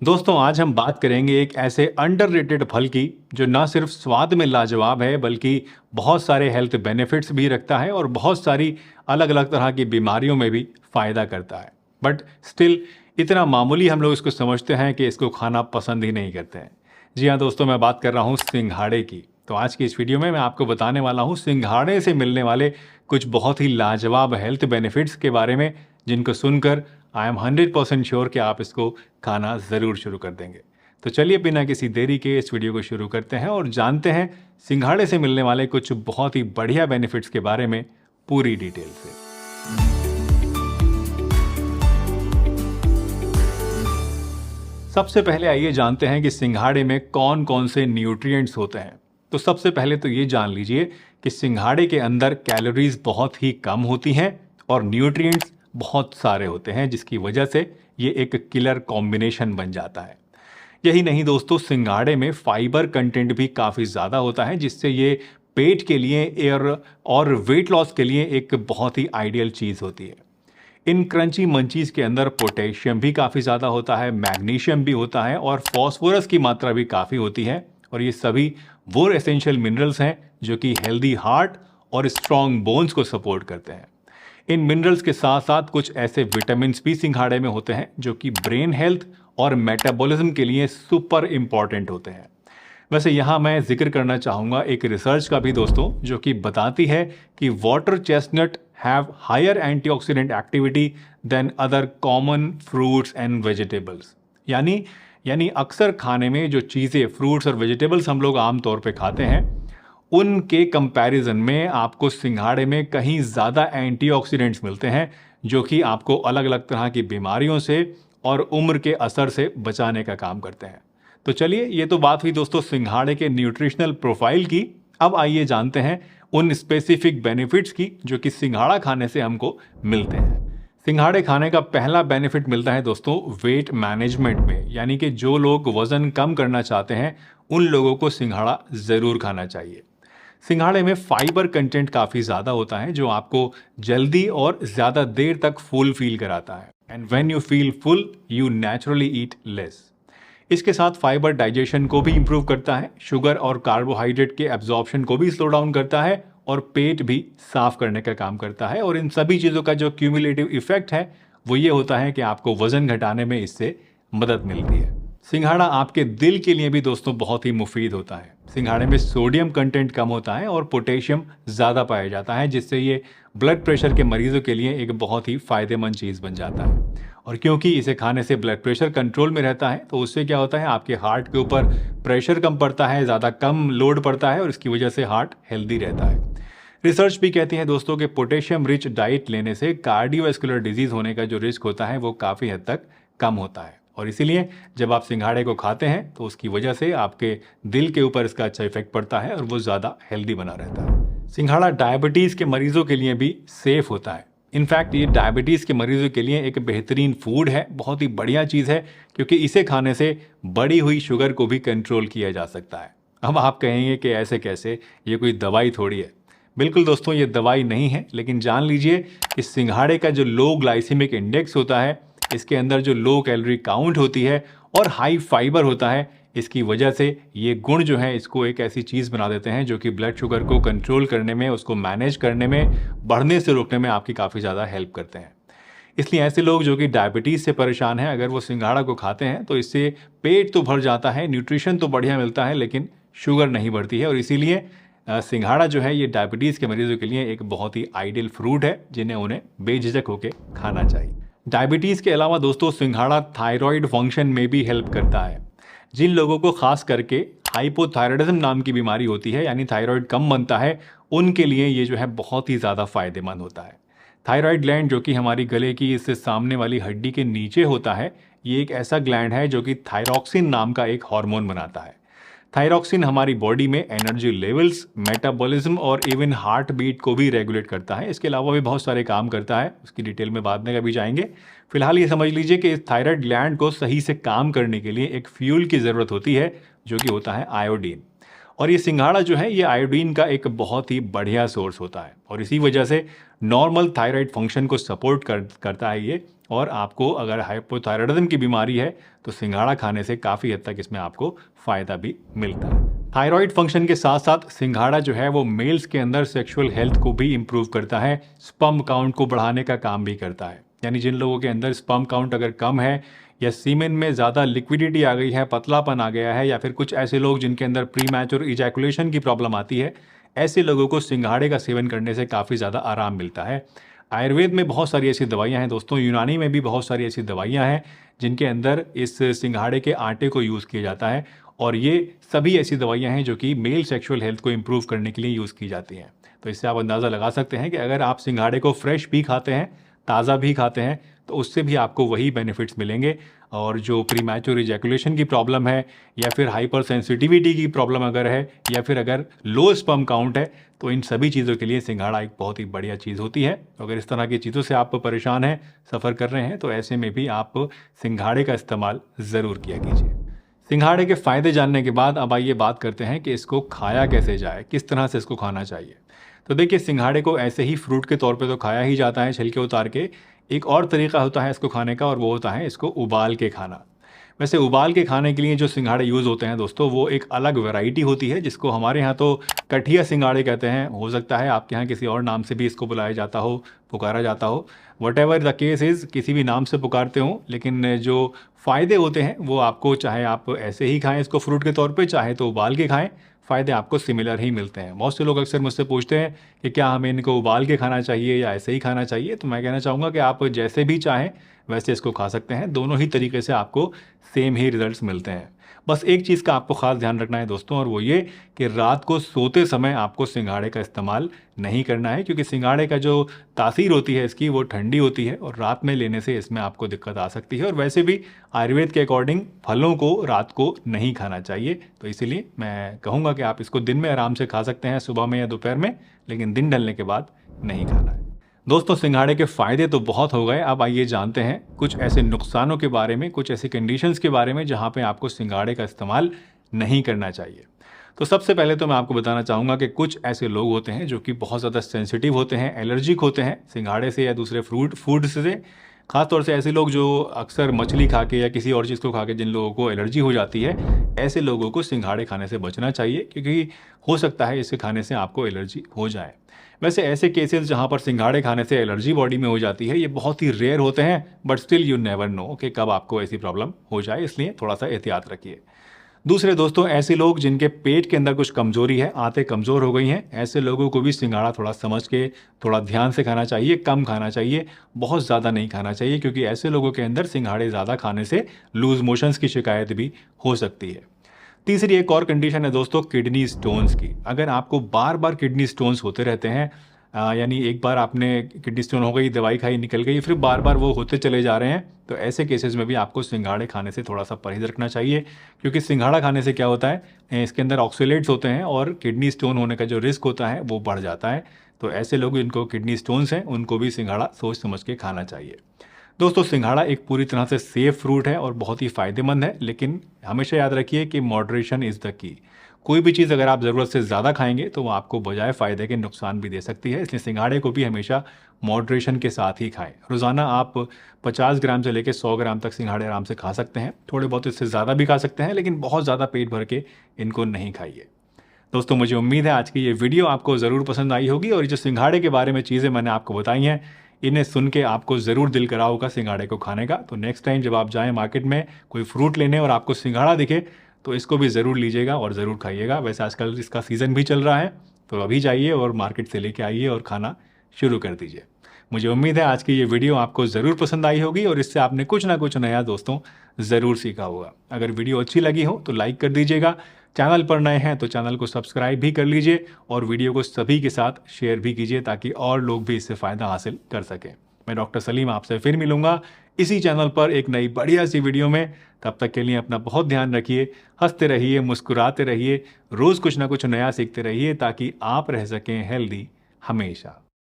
दोस्तों आज हम बात करेंगे एक ऐसे अंडररेटेड फल की जो ना सिर्फ स्वाद में लाजवाब है बल्कि बहुत सारे हेल्थ बेनिफिट्स भी रखता है और बहुत सारी अलग अलग तरह की बीमारियों में भी फ़ायदा करता है। बट स्टिल इतना मामूली हम लोग इसको समझते हैं कि इसको खाना पसंद ही नहीं करते हैं। जी हाँ दोस्तों, मैं बात कर रहा हूँ सिंघाड़े की। तो आज की इस वीडियो में मैं आपको बताने वाला हूँ सिंघाड़े से मिलने वाले कुछ बहुत ही लाजवाब हेल्थ बेनिफिट्स के बारे में, जिनको सुनकर आई एम 100% श्योर कि आप इसको खाना ज़रूर शुरू कर देंगे। तो चलिए बिना किसी देरी के इस वीडियो को शुरू करते हैं और जानते हैं सिंघाड़े से मिलने वाले कुछ बहुत ही बढ़िया बेनिफिट्स के बारे में पूरी डिटेल से। सबसे पहले आइए जानते हैं कि सिंघाड़े में कौन कौन से न्यूट्रिएंट्स होते हैं। तो सबसे पहले तो ये जान लीजिए कि सिंघाड़े के अंदर कैलोरीज बहुत ही कम होती हैं और न्यूट्रिएंट्स बहुत सारे होते हैं, जिसकी वजह से ये एक किलर कॉम्बिनेशन बन जाता है। यही नहीं दोस्तों, सिंघाड़े में फाइबर कंटेंट भी काफ़ी ज़्यादा होता है, जिससे ये पेट के लिए और वेट लॉस के लिए एक बहुत ही आइडियल चीज़ होती है। इन क्रंची मंचीज़ के अंदर पोटेशियम भी काफ़ी ज़्यादा होता है, मैग्नीशियम भी होता है और फॉस्फोरस की मात्रा भी काफ़ी होती है। और ये सभी वो एसेंशियल मिनरल्स हैं जो कि हेल्दी हार्ट और स्ट्रॉन्ग बोन्स को सपोर्ट करते हैं। इन मिनरल्स के साथ साथ कुछ ऐसे विटामिन भी सिंघाड़े में होते हैं जो कि ब्रेन हेल्थ और मेटाबॉलिज्म के लिए सुपर इंपॉर्टेंट होते हैं। वैसे यहाँ मैं जिक्र करना चाहूँगा एक रिसर्च का भी दोस्तों, जो कि बताती है कि water chestnut have higher antioxidant activity than other common fruits and vegetables. यानी अक्सर खाने में जो चीज़ें फ्रूट्स और वेजिटेबल्स हम लोग आमतौर पे खाते हैं, उनके कंपैरिजन में आपको सिंघाड़े में कहीं ज़्यादा एंटीऑक्सीडेंट्स मिलते हैं, जो कि आपको अलग अलग तरह की बीमारियों से और उम्र के असर से बचाने का काम करते हैं। तो चलिए, ये तो बात हुई दोस्तों सिंघाड़े के न्यूट्रिशनल प्रोफाइल की। अब आइए जानते हैं उन स्पेसिफिक बेनिफिट्स की जो कि सिंघाड़ा खाने से हमको मिलते हैं। सिंघाड़े खाने का पहला बेनिफिट मिलता है दोस्तों वेट मैनेजमेंट में, यानी कि जो लोग वज़न कम करना चाहते हैं उन लोगों को सिंघाड़ा ज़रूर खाना चाहिए। सिंघाड़े में फाइबर कंटेंट काफ़ी ज़्यादा होता है जो आपको जल्दी और ज़्यादा देर तक फुल फील कराता है। And when you feel full you naturally eat less. इसके साथ फाइबर डाइजेशन को भी इम्प्रूव करता है, शुगर और कार्बोहाइड्रेट के एब्जॉर्प्शन को भी स्लो डाउन करता है और पेट भी साफ करने का काम करता है। और इन सभी चीज़ों का जो क्यूमुलेटिव इफेक्ट है वो ये होता है कि आपको वज़न घटाने में इससे मदद मिलती है। सिंघाड़ा आपके दिल के लिए भी दोस्तों बहुत ही मुफीद होता है। सिंघाड़े में सोडियम कंटेंट कम होता है और पोटेशियम ज़्यादा पाया जाता है, जिससे ये ब्लड प्रेशर के मरीजों के लिए एक बहुत ही फ़ायदेमंद चीज़ बन जाता है। और क्योंकि इसे खाने से ब्लड प्रेशर कंट्रोल में रहता है, तो उससे क्या होता है आपके हार्ट के ऊपर प्रेशर कम पड़ता है, ज़्यादा कम लोड पड़ता है और इसकी वजह से हार्ट हेल्दी रहता है। रिसर्च भी कहती है दोस्तों कि पोटेशियम रिच डाइट लेने से कार्डियोवैस्कुलर डिजीज़ होने का जो रिस्क होता है वो काफ़ी हद तक कम होता है। और इसीलिए जब आप सिंघाड़े को खाते हैं तो उसकी वजह से आपके दिल के ऊपर इसका अच्छा इफेक्ट पड़ता है और वो ज़्यादा हेल्दी बना रहता है। सिंघाड़ा डायबिटीज़ के मरीजों के लिए भी सेफ होता है। इनफैक्ट ये डायबिटीज़ के मरीजों के लिए एक बेहतरीन फूड है, बहुत ही बढ़िया चीज़ है, क्योंकि इसे खाने से बढ़ी हुई शुगर को भी कंट्रोल किया जा सकता है। अब आप कहेंगे कि ऐसे कैसे, ये कोई दवाई थोड़ी है। बिल्कुल दोस्तों, ये दवाई नहीं है, लेकिन जान लीजिए कि सिंघाड़े का जो लो ग्लाइसेमिक इंडेक्स होता है, इसके अंदर जो लो कैलोरी काउंट होती है और हाई फाइबर होता है, इसकी वजह से ये गुण जो है इसको एक ऐसी चीज़ बना देते हैं जो कि ब्लड शुगर को कंट्रोल करने में, उसको मैनेज करने में, बढ़ने से रोकने में आपकी काफ़ी ज़्यादा हेल्प करते हैं। इसलिए ऐसे लोग जो कि डायबिटीज़ से परेशान हैं, अगर वो सिंघाड़ा को खाते हैं तो इससे पेट तो भर जाता है, न्यूट्रिशन तो बढ़िया मिलता है, लेकिन शुगर नहीं बढ़ती है। और इसीलिए सिंघाड़ा जो है ये डायबिटीज़ के मरीजों के लिए एक बहुत ही आइडियल फ्रूट है, जिन्हें उन्हें बेझिझक होकर खाना चाहिए। डायबिटीज़ के अलावा दोस्तों सिंघाड़ा थायराइड फंक्शन में भी हेल्प करता है। जिन लोगों को खास करके हाइपोथायराइडिज्म नाम की बीमारी होती है, यानी थायराइड कम बनता है, उनके लिए ये जो है बहुत ही ज़्यादा फायदेमंद होता है। थायराइड ग्लैंड जो कि हमारी गले की इससे सामने वाली हड्डी के नीचे होता है, ये एक ऐसा ग्लैंड है जो कि थायरॉक्सिन नाम का एक हार्मोन बनाता है। थायरॉक्सिन हमारी बॉडी में एनर्जी लेवल्स, मेटाबॉलिज्म और इवन हार्ट बीट को भी रेगुलेट करता है। इसके अलावा भी बहुत सारे काम करता है, उसकी डिटेल में बाद में कभी जाएंगे। फिलहाल ये समझ लीजिए कि इस थायराइड ग्लैंड को सही से काम करने के लिए एक फ्यूल की ज़रूरत होती है, जो कि होता है आयोडीन। और ये सिंघाड़ा जो है ये आयोडीन का एक बहुत ही बढ़िया सोर्स होता है और इसी वजह से नॉर्मल थायराइड फंक्शन को सपोर्ट करता है ये, और आपको अगर हाइपोथायराइडिज्म की बीमारी है तो सिंघाड़ा खाने से काफ़ी हद तक इसमें आपको फ़ायदा भी मिलता है। थायराइड फंक्शन के साथ साथ सिंघाड़ा जो है वो मेल्स के अंदर सेक्सुअल हेल्थ को भी इम्प्रूव करता है, स्पर्म काउंट को बढ़ाने का काम भी करता है। यानी जिन लोगों के अंदर स्पर्म काउंट अगर कम है या सीमेन में ज़्यादा लिक्विडिटी आ गई है, पतलापन आ गया है, या फिर कुछ ऐसे लोग जिनके अंदर प्री मैच्योर इजैकुलेशन की प्रॉब्लम आती है, ऐसे लोगों को सिंघाड़े का सेवन करने से काफ़ी ज़्यादा आराम मिलता है। आयुर्वेद में बहुत सारी ऐसी दवाइयाँ हैं दोस्तों, यूनानी में भी बहुत सारी ऐसी दवाइयाँ हैं जिनके अंदर इस सिंघाड़े के आटे को यूज़ किया जाता है, और ये सभी ऐसी दवाइयाँ हैं जो कि मेल सेक्सुअल हेल्थ को इम्प्रूव करने के लिए यूज़ की जाती हैं। तो इससे आप अंदाज़ा लगा सकते हैं कि अगर आप सिंघाड़े को फ्रेश भी खाते हैं, ताज़ा भी खाते हैं, तो उससे भी आपको वही बेनिफिट्स मिलेंगे। और जो प्रीमैच्योर इजैकुलेशन की प्रॉब्लम है, या फिर हाइपर सेंसिटिविटी की प्रॉब्लम अगर है, या फिर अगर लो स्पर्म काउंट है, तो इन सभी चीज़ों के लिए सिंघाड़ा एक बहुत ही बढ़िया चीज़ होती है। अगर इस तरह की चीज़ों से आप परेशान हैं, सफ़र कर रहे हैं, तो ऐसे में भी आप सिंघाड़े का इस्तेमाल ज़रूर किया कीजिए। सिंघाड़े के फ़ायदे जानने के बाद अब आइए बात करते हैं कि इसको खाया कैसे जाए, किस तरह से इसको खाना चाहिए। तो देखिए, सिंघाड़े को ऐसे ही फ्रूट के तौर पे तो खाया ही जाता है छिलके उतार के। एक और तरीका होता है इसको खाने का, और वो होता है इसको उबाल के खाना। वैसे उबाल के खाने के लिए जो सिंघाड़े यूज़ होते हैं दोस्तों, वो एक अलग वैरायटी होती है जिसको हमारे यहाँ तो कठिया सिंघाड़े कहते हैं। हो सकता है आपके यहाँ किसी और नाम से भी इसको बुलाया जाता हो, पुकारा जाता हो। What ever the case is, किसी भी नाम से पुकारते हो, लेकिन जो फ़ायदे होते हैं वो आपको, चाहे आप ऐसे ही खाएं इसको फ्रूट के तौर पे, चाहे तो उबाल के खाएं, फ़ायदे आपको सिमिलर ही मिलते हैं। बहुत से लोग अक्सर मुझसे पूछते हैं कि क्या हमें इनको उबाल के खाना चाहिए या ऐसे ही खाना चाहिए। तो मैं कहना चाहूँगा कि आप जैसे भी चाहें वैसे इसको खा सकते हैं। दोनों ही तरीके से आपको सेम ही रिजल्ट्स मिलते हैं। बस एक चीज़ का आपको ख़ास ध्यान रखना है दोस्तों, और वो ये कि रात को सोते समय आपको सिंघाड़े का इस्तेमाल नहीं करना है, क्योंकि सिंघाड़े का जो तासीर होती है इसकी, वो ठंडी होती है, और रात में लेने से इसमें आपको दिक्कत आ सकती है। और वैसे भी आयुर्वेद के अकॉर्डिंग फलों को रात को नहीं खाना चाहिए। तो इसीलिए मैं कहूँगा कि आप इसको दिन में आराम से खा सकते हैं, सुबह में या दोपहर में, लेकिन दिन ढलने के बाद नहीं खाना है। दोस्तों, सिंघाड़े के फ़ायदे तो बहुत हो गए, अब आइए जानते हैं कुछ ऐसे नुकसानों के बारे में, कुछ ऐसी कंडीशंस के बारे में जहाँ पे आपको सिंघाड़े का इस्तेमाल नहीं करना चाहिए। तो सबसे पहले तो मैं आपको बताना चाहूँगा कि कुछ ऐसे लोग होते हैं जो कि बहुत ज़्यादा सेंसिटिव होते हैं, एलर्जिक होते हैं सिंघाड़े से या दूसरे फूड से। ख़ासतौर से ऐसे लोग जो अक्सर मछली खा के या किसी और चीज़ को खा के जिन लोगों को एलर्जी हो जाती है, ऐसे लोगों को सिंघाड़े खाने से बचना चाहिए, क्योंकि हो सकता है इसे खाने से आपको एलर्जी हो जाए। वैसे ऐसे केसेस जहाँ पर सिंघाड़े खाने से एलर्जी बॉडी में हो जाती है, ये बहुत ही रेयर होते हैं, but still you never know कि कब आपको ऐसी प्रॉब्लम हो जाए, इसलिए थोड़ा सा एहतियात रखिए। दूसरे दोस्तों, ऐसे लोग जिनके पेट के अंदर कुछ कमजोरी है, आंतें कमज़ोर हो गई हैं, ऐसे लोगों को भी सिंघाड़ा थोड़ा समझ के, थोड़ा ध्यान से खाना चाहिए, कम खाना चाहिए, बहुत ज़्यादा नहीं खाना चाहिए, क्योंकि ऐसे लोगों के अंदर सिंघाड़े ज़्यादा खाने से लूज मोशंस की शिकायत भी हो सकती है। तीसरी एक और कंडीशन है दोस्तों, किडनी स्टोन्स की। अगर आपको बार बार किडनी स्टोन्स होते रहते हैं, यानी एक बार आपने किडनी स्टोन हो गई, दवाई खाई, निकल गई, फिर बार बार वो होते चले जा रहे हैं, तो ऐसे केसेस में भी आपको सिंघाड़े खाने से थोड़ा सा परहेज रखना चाहिए। क्योंकि सिंघाड़ा खाने से क्या होता है, इसके अंदर ऑक्सलेट्स होते हैं, और किडनी स्टोन होने का जो रिस्क होता है वो बढ़ जाता है। तो ऐसे लोग जिनको किडनी स्टोन्स हैं, उनको भी सिंघाड़ा सोच समझ के खाना चाहिए। दोस्तों, सिंघाड़ा एक पूरी तरह से सेफ फ्रूट है और बहुत ही फ़ायदेमंद है, लेकिन हमेशा याद रखिए कि मॉडरेशन इज़ द की। कोई भी चीज़ अगर आप ज़रूरत से ज़्यादा खाएंगे तो वो आपको बजाय फ़ायदे के नुकसान भी दे सकती है, इसलिए सिंघाड़े को भी हमेशा मॉडरेशन के साथ ही खाएं। रोज़ाना आप 50 ग्राम से लेकर 100 ग्राम तक सिंघाड़े आराम से खा सकते हैं, थोड़े बहुत इससे ज़्यादा भी खा सकते हैं, लेकिन बहुत ज़्यादा पेट भर के इनको नहीं खाइए। दोस्तों, मुझे उम्मीद है आज की ये वीडियो आपको ज़रूर पसंद आई होगी, और ये जो सिंघाड़े के बारे में चीज़ें मैंने आपको बताई हैं, इन्हें सुन के आपको ज़रूर दिल करा होगा सिंघाड़े को खाने का। तो नेक्स्ट टाइम जब आप जाएं मार्केट में कोई फ्रूट लेने और आपको सिंघाड़ा दिखे, तो इसको भी ज़रूर लीजिएगा और ज़रूर खाइएगा। वैसे आजकल इसका सीज़न भी चल रहा है, तो अभी जाइए और मार्केट से लेके आइए और खाना शुरू कर दीजिए। मुझे उम्मीद है आज की ये वीडियो आपको ज़रूर पसंद आई होगी, और इससे आपने कुछ ना कुछ नया दोस्तों ज़रूर सीखा होगा। अगर वीडियो अच्छी लगी हो तो लाइक कर दीजिएगा, चैनल पर नए हैं तो चैनल को सब्सक्राइब भी कर लीजिए, और वीडियो को सभी के साथ शेयर भी कीजिए ताकि और लोग भी इससे फ़ायदा हासिल कर सकें। मैं डॉक्टर सलीम आपसे फिर मिलूंगा इसी चैनल पर एक नई बढ़िया सी वीडियो में। तब तक के लिए अपना बहुत ध्यान रखिए, हंसते रहिए, मुस्कुराते रहिए, रोज़ कुछ ना कुछ नया सीखते रहिए, ताकि आप रह सकें हेल्दी हमेशा।